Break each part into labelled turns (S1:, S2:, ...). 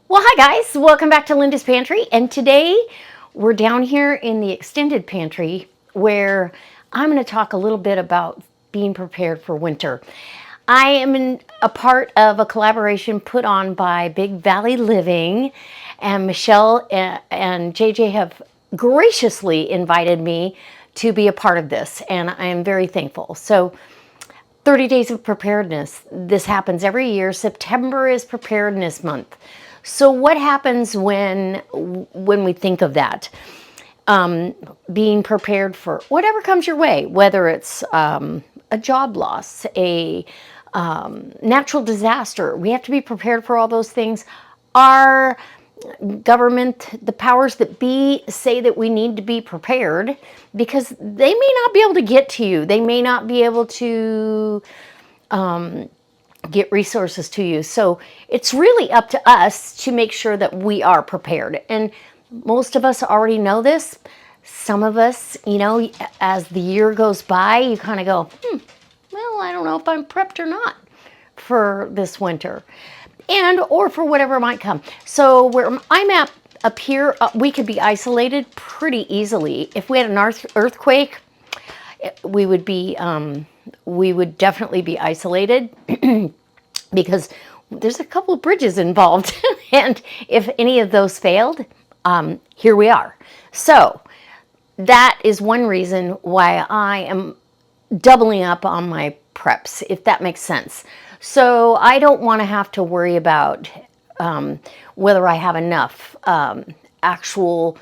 S1: Well, hi guys, welcome back to Linda's Pantry, and today we're down here in the extended pantry where I'm going to talk a little bit about being prepared for winter. I am a part of a collaboration put on by Big Valley Living, and Michelle and JJ have graciously invited me to be a part of this, and I am very thankful. So 30 Days of Preparedness. This happens every year. September is Preparedness Month. So what happens when we think of that? Being prepared for whatever comes your way, whether it's a job loss, a natural disaster. We have to be prepared for all those things. Our government, the powers that be, say that we need to be prepared because they may not be able to get to you. They may not be able to get resources to you. So it's really up to us to make sure that we are prepared. And most of us already know this. Some of us, as the year goes by, you kind of go, well, I don't know if I'm prepped or not for this winter, or for whatever might come. So where I'm at up here, we could be isolated pretty easily. If we had an earthquake, we would definitely be isolated because there's a couple of bridges involved, and if any of those failed, here we are. So that is one reason why I am doubling up on my preps, if that makes sense. So I don't want to have to worry about whether I have enough actual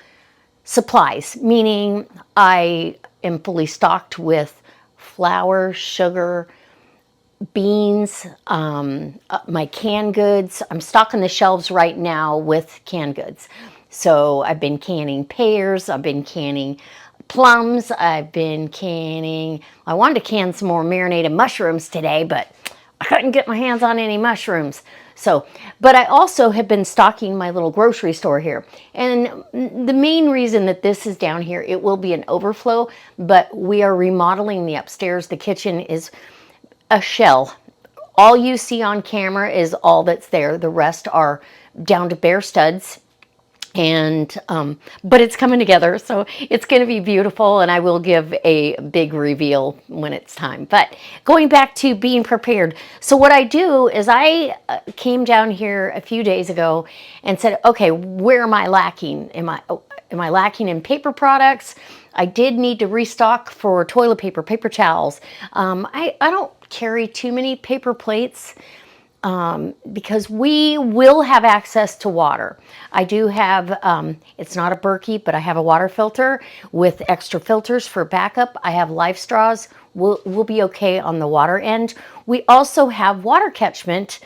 S1: supplies, meaning I am fully stocked with flour, sugar, beans, my canned goods. I'm stocking the shelves right now with canned goods. So I've been canning pears, I've been canning plums, I've been canning, I wanted to can some more marinated mushrooms today, but I couldn't get my hands on any mushrooms. So, but I also have been stocking my little grocery store here. And the main reason that this is down here, it will be an overflow, but we are remodeling the upstairs. The kitchen is a shell. All you see on camera is all that's there. The rest are down to bare studs. And but it's coming together, so it's going to be beautiful, and I will give a big reveal when it's time. But going back to being prepared, so what I do is I came down here a few days ago and said, okay, where am I lacking? Am I lacking in paper products? I did need to restock for toilet paper, paper towels. I don't carry too many paper plates because we will have access to water. I do have, it's not a Berkey, but I have a water filter with extra filters for backup. I have life straws. We'll be okay on the water end. We also have water catchment,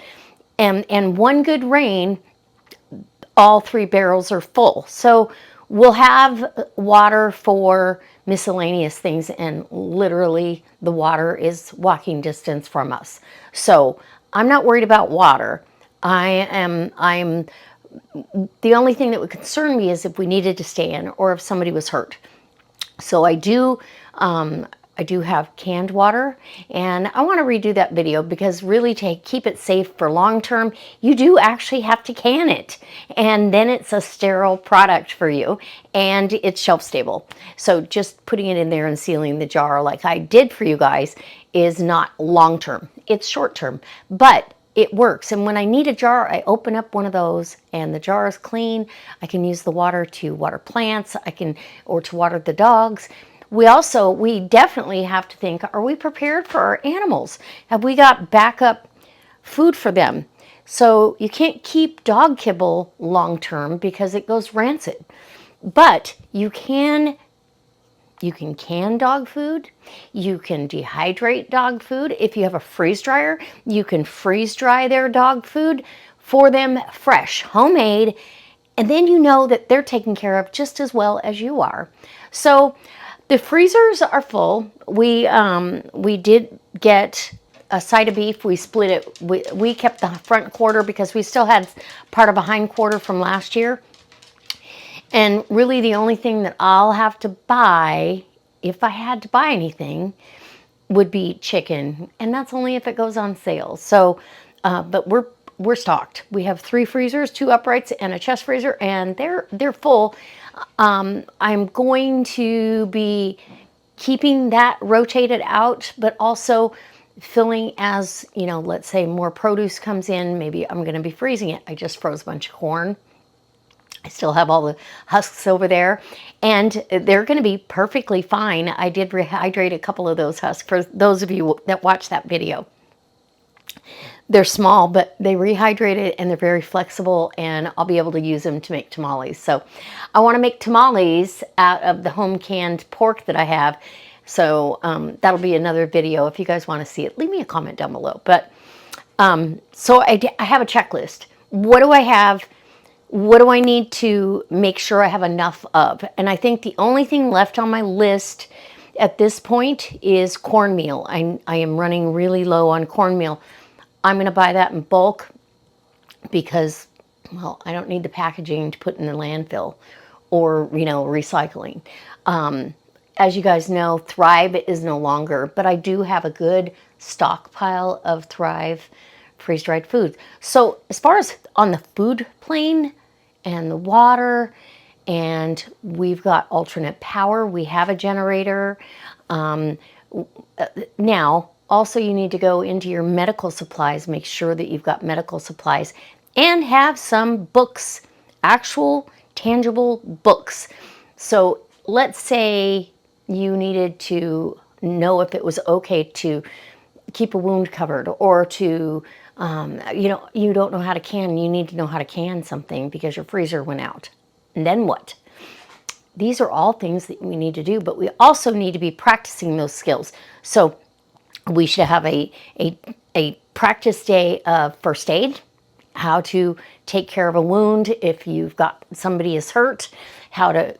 S1: and one good rain, all 3 barrels are full. So we'll have water for miscellaneous things, and literally the water is walking distance from us. So I'm not worried about water. I'm the only thing that would concern me is if we needed to stay in or if somebody was hurt. So I do have canned water, and I want to redo that video because really to keep it safe for long term, you do actually have to can it, and then it's a sterile product for you, and it's shelf stable. So just putting it in there and sealing the jar like I did for you guys is not long term. It's short term, but it works. And when I need a jar, I open up one of those and the jar is clean. I can use the water to water plants, or to water the dogs. We definitely have to think, are we prepared for our animals? Have we got backup food for them? So you can't keep dog kibble long term because it goes rancid. But you can can dog food. You can dehydrate dog food. If you have a freeze dryer, you can freeze dry their dog food for them fresh, homemade, and then you know that they're taken care of just as well as you are. So the freezers are full. We did get a side of beef. We split it. We kept the front quarter because we still had part of a hind quarter from last year. And really the only thing that I'll have to buy, if I had to buy anything, would be chicken. And that's only if it goes on sale. So, but we're stocked. We have 3 freezers, 2 uprights, and a chest freezer, and they're full. I'm going to be keeping that rotated out, but also filling as, you know, let's say more produce comes in. Maybe I'm going to be freezing it. I just froze a bunch of corn. I still have all the husks over there, and they're going to be perfectly fine. I did rehydrate a couple of those husks for those of you that watched that video. They're small, but they rehydrated and they're very flexible, and I'll be able to use them to make tamales. So I want to make tamales out of the home canned pork that I have. So that'll be another video. If you guys want to see it, leave me a comment down below. But so I have a checklist. What do I have? What do I need to make sure I have enough of? And I think the only thing left on my list at this point is cornmeal. I am running really low on cornmeal. I'm going to buy that in bulk because, well, I don't need the packaging to put in the landfill or, you know, recycling. As you guys know, Thrive is no longer, but I do have a good stockpile of Thrive freeze-dried foods. So as far as on the food plane and the water, and we've got alternate power, we have a generator. Now, also you need to go into your medical supplies, make sure that you've got medical supplies, and have some books, actual tangible books. So let's say you needed to know if it was okay to keep a wound covered, or to, you know, you don't know how to can, you need to know how to can something because your freezer went out. And then what? These are all things that we need to do, but we also need to be practicing those skills. So we should have a practice day of first aid, how to take care of a wound if you've got somebody is hurt, how to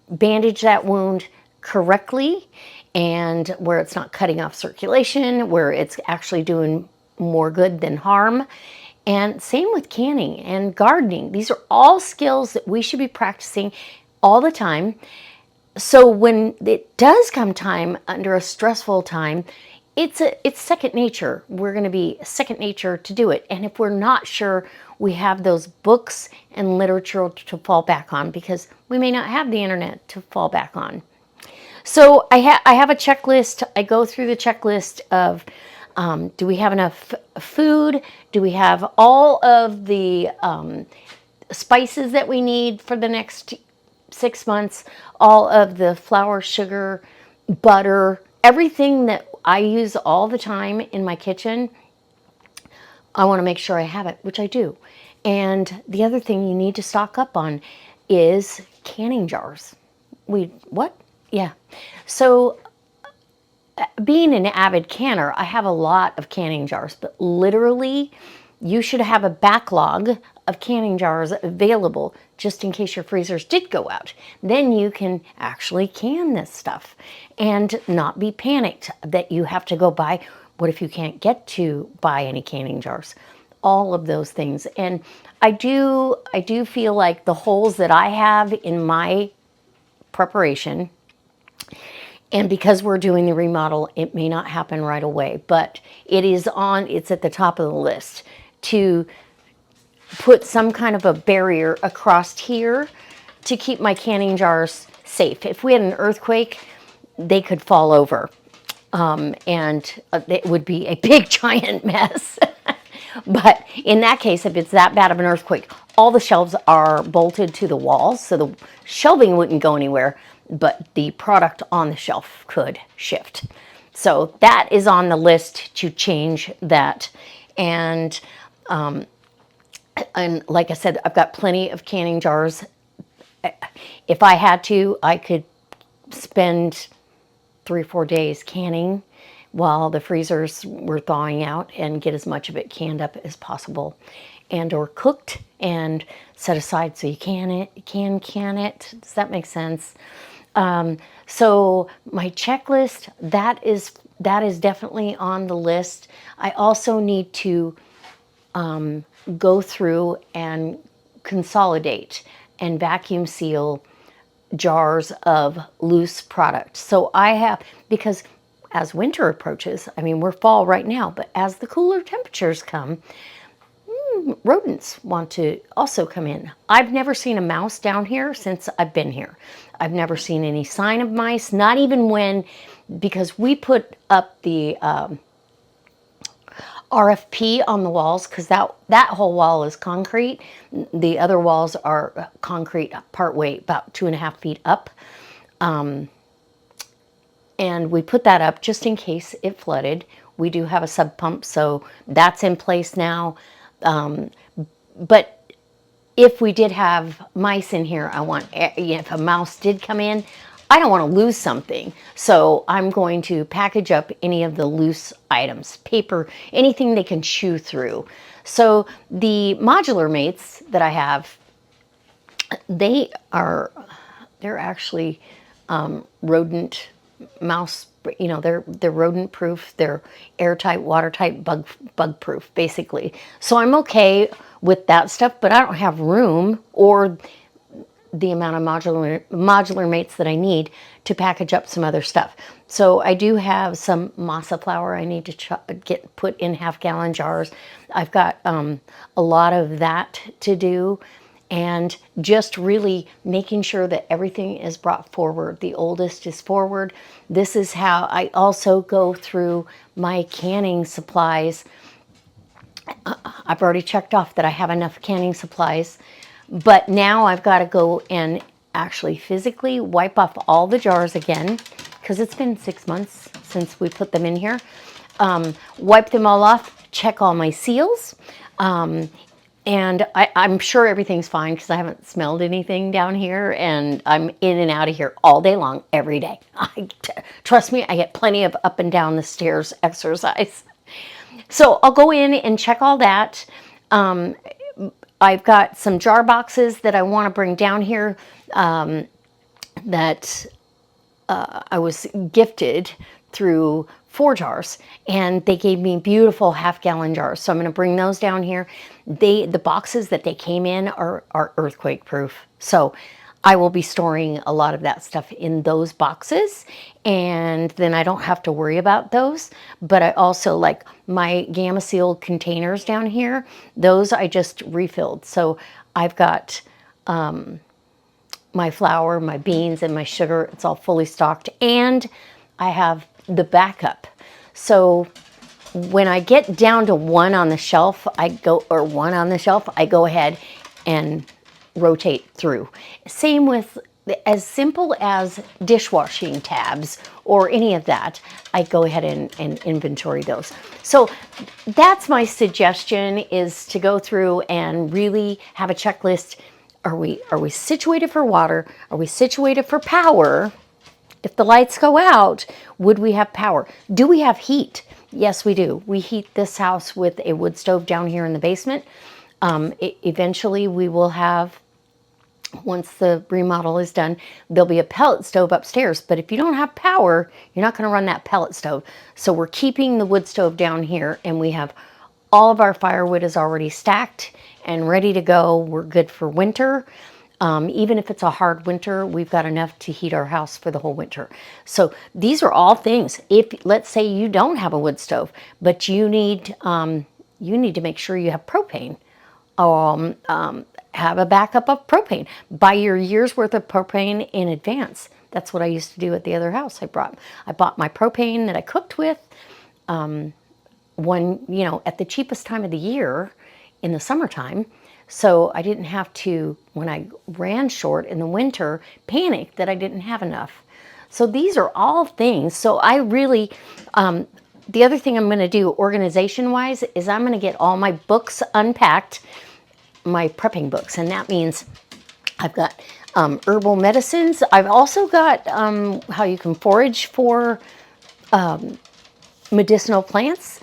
S1: bandage that wound correctly, and where it's not cutting off circulation, where it's actually doing more good than harm. And same with canning and gardening. These are all skills that we should be practicing all the time. So when it does come time under a stressful time, it's second nature. We're going to be second nature to do it. And if we're not sure, we have those books and literature to fall back on, because we may not have the internet to fall back on. So I have a checklist. I go through the checklist of, do we have enough food? Do we have all of the spices that we need for the next 6 months? All of the flour, sugar, butter, everything that I use all the time in my kitchen, I want to make sure I have it, which I do. And the other thing you need to stock up on is canning jars. What? Yeah. So being an avid canner, I have a lot of canning jars, but literally you should have a backlog of canning jars available just in case your freezers did go out. Then you can actually can this stuff and not be panicked that you have to go buy. What if you can't get to buy any canning jars? All of those things. And I do feel like the holes that I have in my preparation, and because we're doing the remodel, it may not happen right away, but it's at the top of the list to put some kind of a barrier across here to keep my canning jars safe. If we had an earthquake, they could fall over, and it would be a big giant mess. But in that case, if it's that bad of an earthquake, all the shelves are bolted to the walls, so the shelving wouldn't go anywhere, but the product on the shelf could shift. So that is on the list to change that. And like I said, I've got plenty of canning jars. If I had to, I could spend 3 or 4 days canning while the freezers were thawing out and get as much of it canned up as possible, and or cooked and set aside so you can can it. Does that make sense? So my checklist, that is definitely on the list. I also need to go through and consolidate and vacuum seal jars of loose product. So I have, because as winter approaches, I mean, we're fall right now, but as the cooler temperatures come, some rodents want to also come in. I've never seen a mouse down here since I've been here. I've never seen any sign of mice, not even when, because we put up the RFP on the walls, because that whole wall is concrete. The other walls are concrete part way, about 2.5 feet up. And we put that up just in case it flooded. We do have a sub pump, so that's in place now. But if we did have mice in here, if a mouse did come in, I don't want to lose something. So I'm going to package up any of the loose items, paper, anything they can chew through. So the modular mates that I have, they're actually rodent mouse, they're rodent proof, they're airtight, watertight, bug proof, basically. So I'm okay with that stuff, but I don't have room or the amount of modular mates that I need to package up some other stuff. So I do have some masa flour I need to get put in 1/2-gallon jars. I've got a lot of that to do, and just really making sure that everything is brought forward. The oldest is forward. This is how I also go through my canning supplies. I've already checked off that I have enough canning supplies, but now I've got to go and actually physically wipe off all the jars again, because it's been 6 months since we put them in here. Wipe them all off, check all my seals. And I'm sure everything's fine because I haven't smelled anything down here, and I'm in and out of here all day long, every day. Trust me, I get plenty of up and down the stairs exercise. So I'll go in and check all that. I've got some jar boxes that I want to bring down here that I was gifted through 4 jars, and they gave me beautiful 1/2-gallon jars. So I'm going to bring those down here. The boxes that they came in are earthquake proof. So I will be storing a lot of that stuff in those boxes, and then I don't have to worry about those. But I also like my Gamma Seal containers down here. Those I just refilled. So I've got my flour, my beans, and my sugar. It's all fully stocked, and I have the backup. So when I get down to one on the shelf, I go ahead and rotate through. Same with as simple as dishwashing tabs or any of that. I go ahead and inventory those. So that's my suggestion, is to go through and really have a checklist. Are we situated for water? Are we situated for power? If the lights go out, would we have power? Do we have heat? Yes, we do. We heat this house with a wood stove down here in the basement. Eventually, we will have, once the remodel is done, there'll be a pellet stove upstairs. But if you don't have power, you're not going to run that pellet stove. So we're keeping the wood stove down here, and we have all of our firewood is already stacked and ready to go. We're good for winter. Even if it's a hard winter, we've got enough to heat our house for the whole winter. So these are all things. If, let's say, you don't have a wood stove, but you need to make sure you have propane. Have a backup of propane. Buy your year's worth of propane in advance. That's what I used to do at the other house. I bought my propane that I cooked with. At the cheapest time of the year, in the summertime. So I didn't have to, when I ran short in the winter, panic that I didn't have enough. So these are all things. So I really, the other thing I'm going to do organization-wise is I'm going to get all my books unpacked, my prepping books. And that means I've got herbal medicines. I've also got how you can forage for medicinal plants.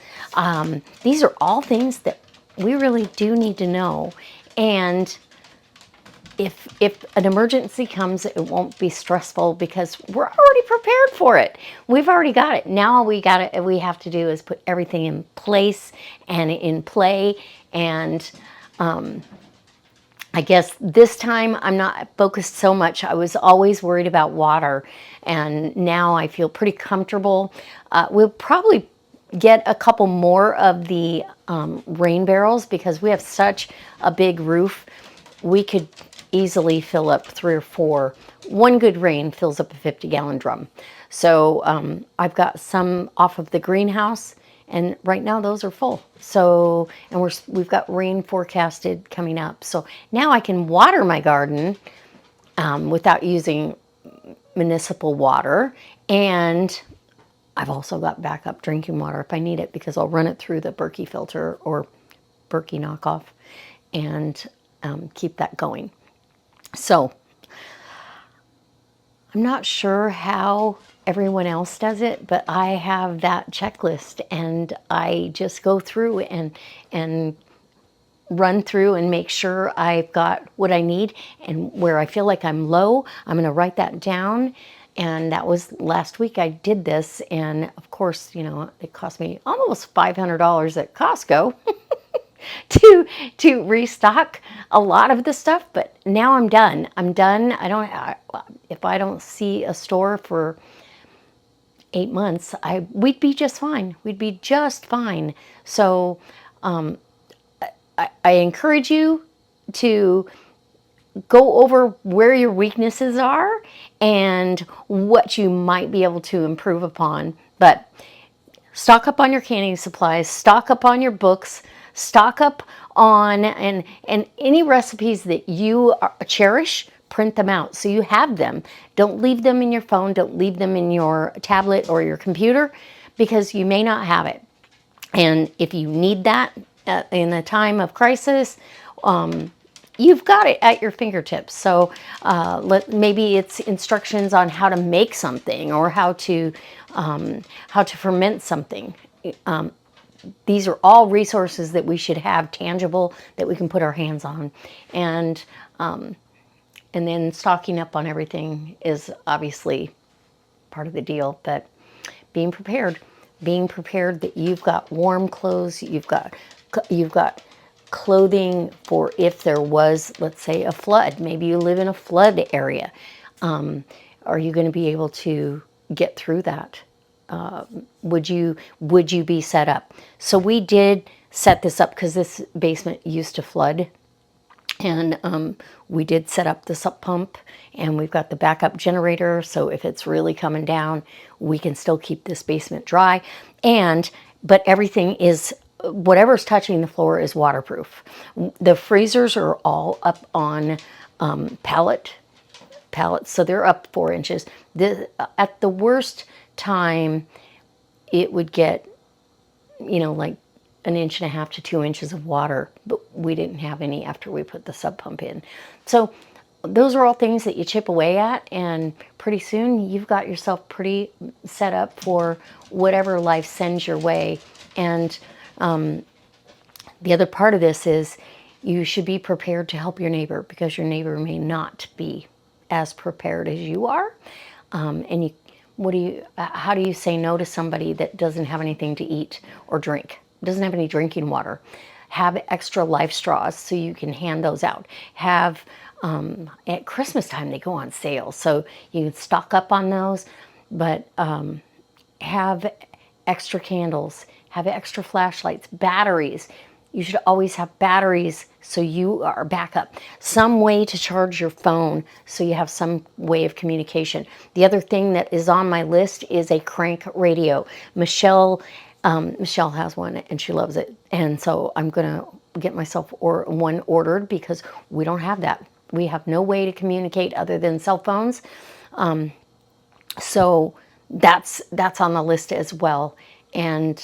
S1: These are all things that we really do need to know. And if an emergency comes, it won't be stressful because we're already prepared for it. We've already got it. Now we have to do is put everything in place and in play. And I guess this time I'm not focused so much. I was always worried about water, and now I feel pretty comfortable. We'll probably, get a couple more of the rain barrels because we have such a big roof. We could easily fill up 3 or 4. One good rain fills up a 50-gallon drum. So I've got some off of the greenhouse, and right now those are full. So, and we've got rain forecasted coming up. So now I can water my garden without using municipal water, and I've also got backup drinking water if I need it, because I'll run it through the Berkey filter or Berkey knockoff and keep that going. So I'm not sure how everyone else does it, but I have that checklist, and I just go through and run through and make sure I've got what I need, and where I feel like I'm low, I'm going to write that down. And that was last week I did this, and of course, you know, it cost me almost $500 at Costco to restock a lot of the stuff. But now I'm done. If I don't see a store for 8 months, we'd be just fine. We'd be just fine. So I encourage you to go over where your weaknesses are and what you might be able to improve upon. But stock up on your canning supplies, stock up on your books, stock up on and any recipes that you cherish, print them out so you have them. Don't leave them in your phone, don't leave them in your tablet or your computer, because you may not have it. And if you need that in a time of crisis, you've got it at your fingertips. So maybe it's instructions on how to make something, or how to ferment something. These are all resources that we should have tangible, that we can put our hands on. And then stocking up on everything is obviously part of the deal. But being prepared that you've got warm clothes, you've got clothing for if there was, let's say, a flood. Maybe you live in a flood area. Are you going to be able to get through that? Would you be set up? So we did set this up because this basement used to flood, and we did set up the sump pump, and we've got the backup generator, so if it's really coming down, we can still keep this basement dry. But everything is, whatever's touching the floor is waterproof. The freezers are all up on pallets, so they're up 4 inches. At the worst time, it would get, like 1.5 inches to 2 inches of water, but we didn't have any after we put the sub pump in. So those are all things that you chip away at, and pretty soon you've got yourself pretty set up for whatever life sends your way. And the other part of this is you should be prepared to help your neighbor, because your neighbor may not be as prepared as you are. And how do you say no to somebody that doesn't have anything to eat or drink, doesn't have any drinking water? Have extra life straws so you can hand those out. Have, at Christmas time, they go on sale, so you can stock up on those. But have extra candles, have extra flashlights, batteries. You should always have batteries so you are backup. Some way to charge your phone so you have some way of communication. The other thing that is on my list is a crank radio. Michelle has one and she loves it. And so I'm going to get myself one ordered, because we don't have that. We have no way to communicate other than cell phones. So that's on the list as well. And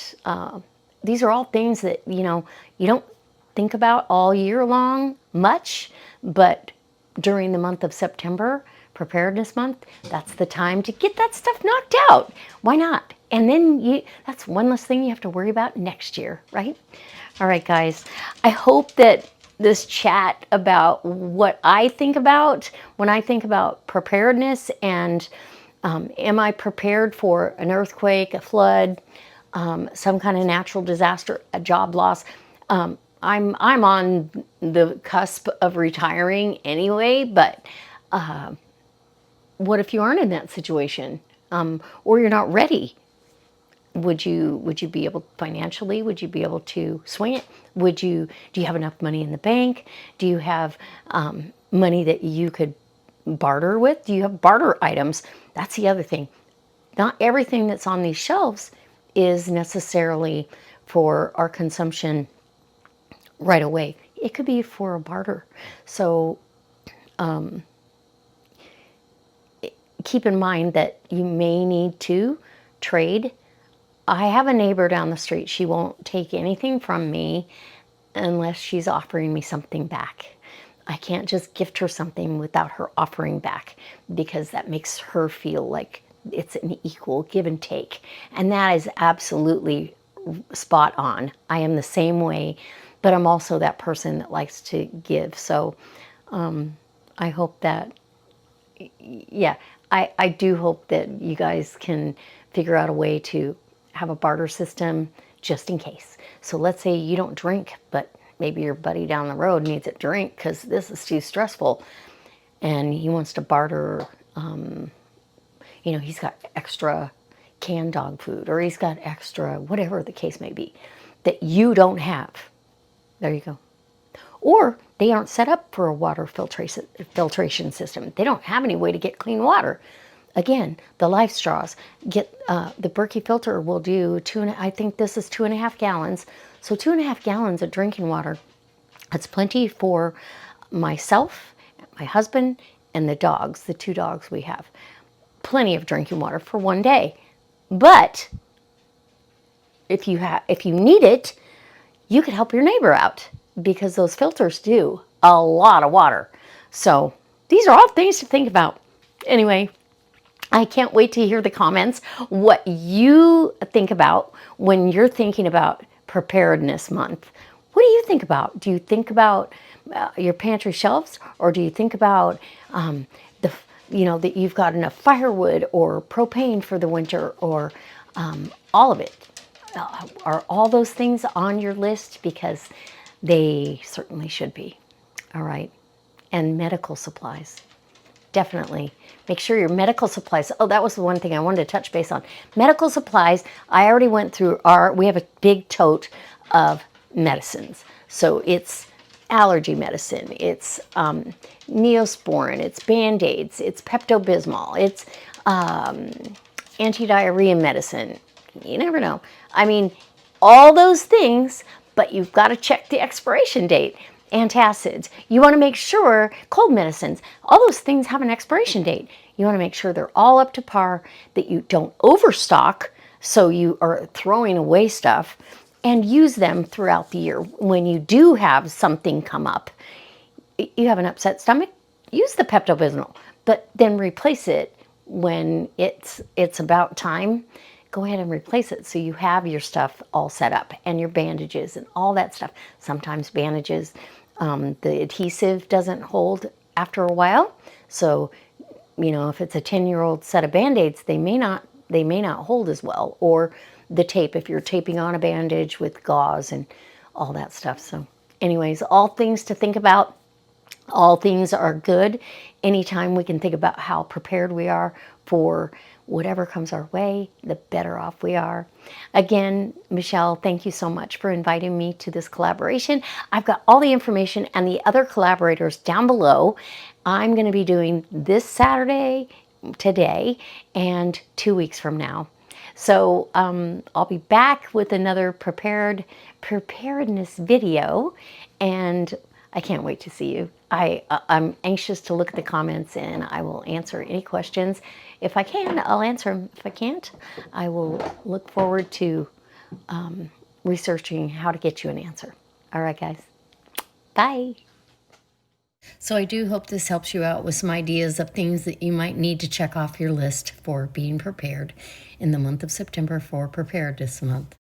S1: these are all things that, you don't think about all year long much, but during the month of September, Preparedness Month, that's the time to get that stuff knocked out. Why not? And then that's one less thing you have to worry about next year, right? All right, guys. I hope that this chat about what I think about when I think about preparedness, and am I prepared for an earthquake, a flood, some kind of natural disaster, a job loss. I'm on the cusp of retiring anyway, but what if you aren't in that situation, or you're not ready? Would you be able financially? Would you be able to swing it? Do you have enough money in the bank? Do you have money that you could barter with? Do you have barter items? That's the other thing. Not everything that's on these shelves is necessarily for our consumption right away. It could be for a barter. So keep in mind that you may need to trade. I have a neighbor down the street. She won't take anything from me unless she's offering me something back. I can't just gift her something without her offering back, because that makes her feel like it's an equal give and take. And that is absolutely spot on. I am the same way, but I'm also that person that likes to give. So I hope that, yeah, I do hope that you guys can figure out a way to have a barter system just in case. So let's say you don't drink, but maybe your buddy down the road needs a drink because this is too stressful, and he wants to barter, he's got extra canned dog food, or he's got extra, whatever the case may be, that you don't have. There you go. Or they aren't set up for a water filtration system. They don't have any way to get clean water. Again, the life straws. Get the Berkey filter will do I think this is 2.5 gallons. So 2.5 gallons of drinking water. That's plenty for myself, my husband, and the dogs, the 2 dogs we have. Plenty of drinking water for one day. But if you need it, you could help your neighbor out, because those filters do a lot of water. So these are all things to think about. Anyway, I can't wait to hear the comments, what you think about when you're thinking about Preparedness Month. What do you think about? Do you think about your pantry shelves, or do you think about that you've got enough firewood or propane for the winter, or all of it? Are all those things on your list? Because they certainly should be. All right. And medical supplies. Definitely. Make sure your medical supplies. Oh, that was the one thing I wanted to touch base on. Medical supplies. I already went through we have a big tote of medicines. So it's allergy medicine. It's Neosporin. It's Band-Aids. It's Pepto-Bismol. It's anti-diarrhea medicine. You never know. I mean, all those things, but you've got to check the expiration date. Antacids. You want to make sure, cold medicines, all those things have an expiration date. You want to make sure they're all up to par, that you don't overstock, so you are throwing away stuff, and use them throughout the year. When you do have something come up, you have an upset stomach, use the Pepto-Bismol, but then replace it when it's about time. Go ahead and replace it so you have your stuff all set up, and your bandages and all that stuff. Sometimes bandages, the adhesive doesn't hold after a while. So, if it's a 10-year-old set of Band-Aids, they may not hold as well. Or the tape, if you're taping on a bandage with gauze and all that stuff. So anyways, all things to think about. All things are good. Anytime we can think about how prepared we are for whatever comes our way, the better off we are. Again, Michelle, thank you so much for inviting me to this collaboration. I've got all the information and the other collaborators down below. I'm going to be doing this Saturday, today, and 2 weeks from now. So I'll be back with another preparedness video, and I can't wait to see you. I'm anxious to look at the comments, and I will answer any questions. If I can, I'll answer them. If I can't, I will look forward to researching how to get you an answer. All right, guys. Bye. So I do hope this helps you out with some ideas of things that you might need to check off your list for being prepared in the month of September for Preparedness Month.